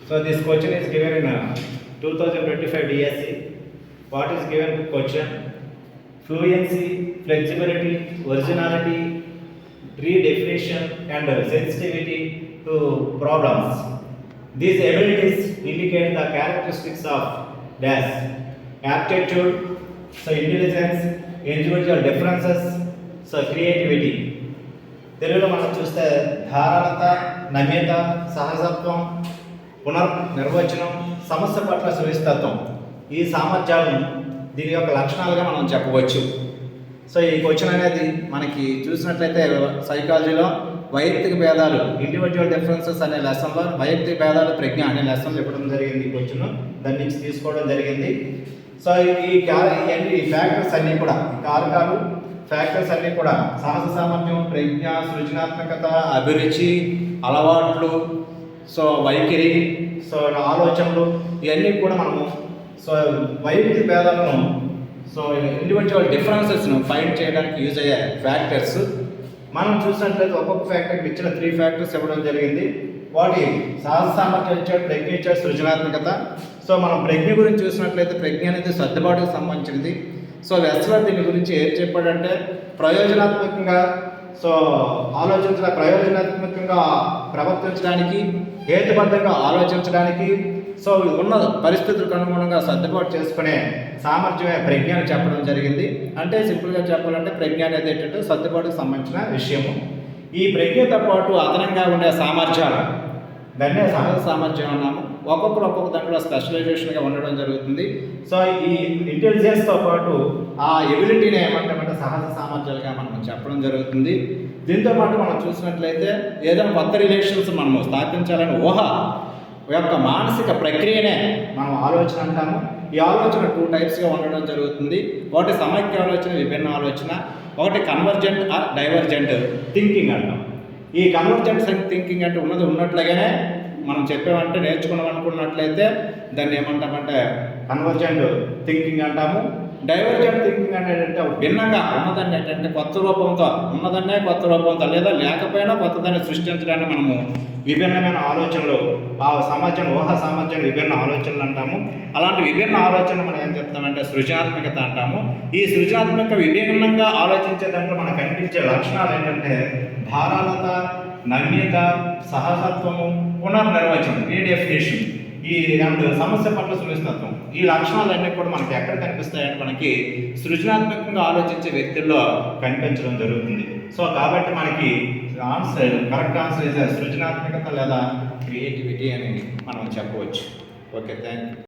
So this question is given in 2025 DSC. What is given question? Fluency, flexibility, originality, redefinition and sensitivity to problems. These abilities indicate the characteristics of dash aptitude, so intelligence, individual differences, so creativity. తెలుగులో మనం చూస్తే ధారాళత, నమ్యత, సహజత్వం, పునర్నిర్వచనం, సమస్య పట్ల సునిశ్చితత్వం ఈ సామర్థ్యాలను దీని యొక్క లక్షణాలుగా మనం చెప్పవచ్చు. సో ఈ క్వశ్చన్ అనేది మనకి చూసినట్లయితే సైకాలజీలో వైయక్తిక భేదాలు ఇండివిజువల్ డిఫరెన్సెస్ అనే లెసన్లో వైయక్తిక భేదాలు ప్రజ్ఞ అనే లెసన్లు ఇవ్వడం జరిగింది. ఈ క్వశ్చన్ దాని నుంచి తీసుకోవడం జరిగింది. సో ఈ ఫ్యాక్టర్స్ అన్నీ కూడా కారకాలు ఫ్యాక్టర్స్ అన్నీ కూడా సాహస సామర్థ్యం, ప్రజ్ఞ, సృజనాత్మకత, అభిరుచి, అలవాట్లు, సో వైఖరి, సో ఆలోచనలు ఇవన్నీ కూడా మనము సో వైయక్తిక భేదాలను సో ఇండివిజువల్ డిఫరెన్సెస్ను ఫైండ్ చేయడానికి యూజ్ అయ్యే ఫ్యాక్టర్స్. మనం చూసినట్లయితే ఒక్కొక్క ఫ్యాక్టర్కి ఇచ్చిన 3 ఫ్యాక్టర్స్ ఇవ్వడం జరిగింది. వాటి సాహస సామర్థ్యం ఇచ్చాడు, ప్రజ్ఞ ఇచ్చాడు, సృజనాత్మకత. సో మనం ప్రజ్ఞ గురించి చూసినట్లయితే ప్రజ్ఞ అనేది సర్దుబాటుకు సంబంధించినది. సో వెస్లర్ దీని గురించి ఏం చెప్పాడంటే ప్రయోజనాత్మకంగా సో ప్రయోజనాత్మకంగా ప్రవర్తించడానికి, హేతుబద్ధంగా ఆలోచించడానికి, సో ఉన్న పరిస్థితులకు అనుగుణంగా సర్దుబాటు చేసుకునే సామర్థ్యమే ప్రజ్ఞ అని చెప్పడం జరిగింది. అంటే సింపుల్గా చెప్పాలంటే ప్రజ్ఞ అనేది ఏంటంటే సర్దుబాటుకు సంబంధించిన విషయము. ఈ ప్రజ్ఞతో పాటు అదనంగా ఉండే సామర్థ్యాలు దాన్నే సహజ సామర్థ్యం అన్నాము. ఒక్కొక్క దాంట్లో స్పెషలైజేషన్గా ఉండడం జరుగుతుంది. సో ఈ ఇంటెలిజెన్స్తో పాటు ఆ ఎబిలిటీని ఏమంటామంటే సహజ సామర్థ్యాలుగా మనం చెప్పడం జరుగుతుంది. దీంతో పాటు మనం చూసినట్లయితే ఏదైనా కొత్త రిలేషన్స్ మనము స్థాపించాలని ఊహ యొక్క మానసిక ప్రక్రియనే మనం ఆలోచన అంటాము. ఈ ఆలోచన 2 టైప్స్గా ఉండడం జరుగుతుంది. ఒకటి సమైక్య ఆలోచన, విభిన్న ఆలోచన. ఒకటి కన్వర్జెంట్ ఆర్ డైవర్జెంట్ థింకింగ్ అంటాం. ఈ కన్వర్జెంట్ థింకింగ్ అంటే ఉన్నట్లుగానే మనం చెప్పామంటే నేర్చుకున్నాం అనుకున్నట్లయితే దాన్ని ఏమంటామంటే కన్వర్జెంట్ థింకింగ్ అంటాము. డైవర్జెంట్ థింకింగ్ అంటే భిన్నంగా ఉన్నదాన్ని ఏంటంటే ఉన్నదన్నే కొత్త రూపంతో లేదా లేకపోయినా కొత్తదాన్ని సృష్టించడానికి మనము విభిన్నమైన ఆలోచనలు ఆ సామర్థ్యం, ఊహా సామర్థ్యం విభిన్న ఆలోచనలు అంటాము. అలాంటి విభిన్న ఆలోచన మనం ఏం చెప్తామంటే సృజనాత్మకత అంటాము. ఈ సృజనాత్మక విభిన్నంగా ఆలోచించే దాంట్లో మనకు కనిపించే లక్షణాలు ఏంటంటే ధారాళత, నమ్యత, సహజత్వము, పునర్నిర్వచనం, రీడెఫినేషన్, ఈ 2 సమస్య పట్ల సునిశ్చితత్వం. ఈ లక్షణాలన్నీ కూడా మనకి ఎక్కడ కనిపిస్తాయంటే మనకి సృజనాత్మకంగా ఆలోచించే వ్యక్తుల్లో కనిపించడం జరుగుతుంది. సో కాబట్టి మనకి కరెక్ట్ ఆన్సర్ సృజనాత్మకత లేదా క్రియేటివిటీ అని మనం చెప్పవచ్చు. Okay, thank you.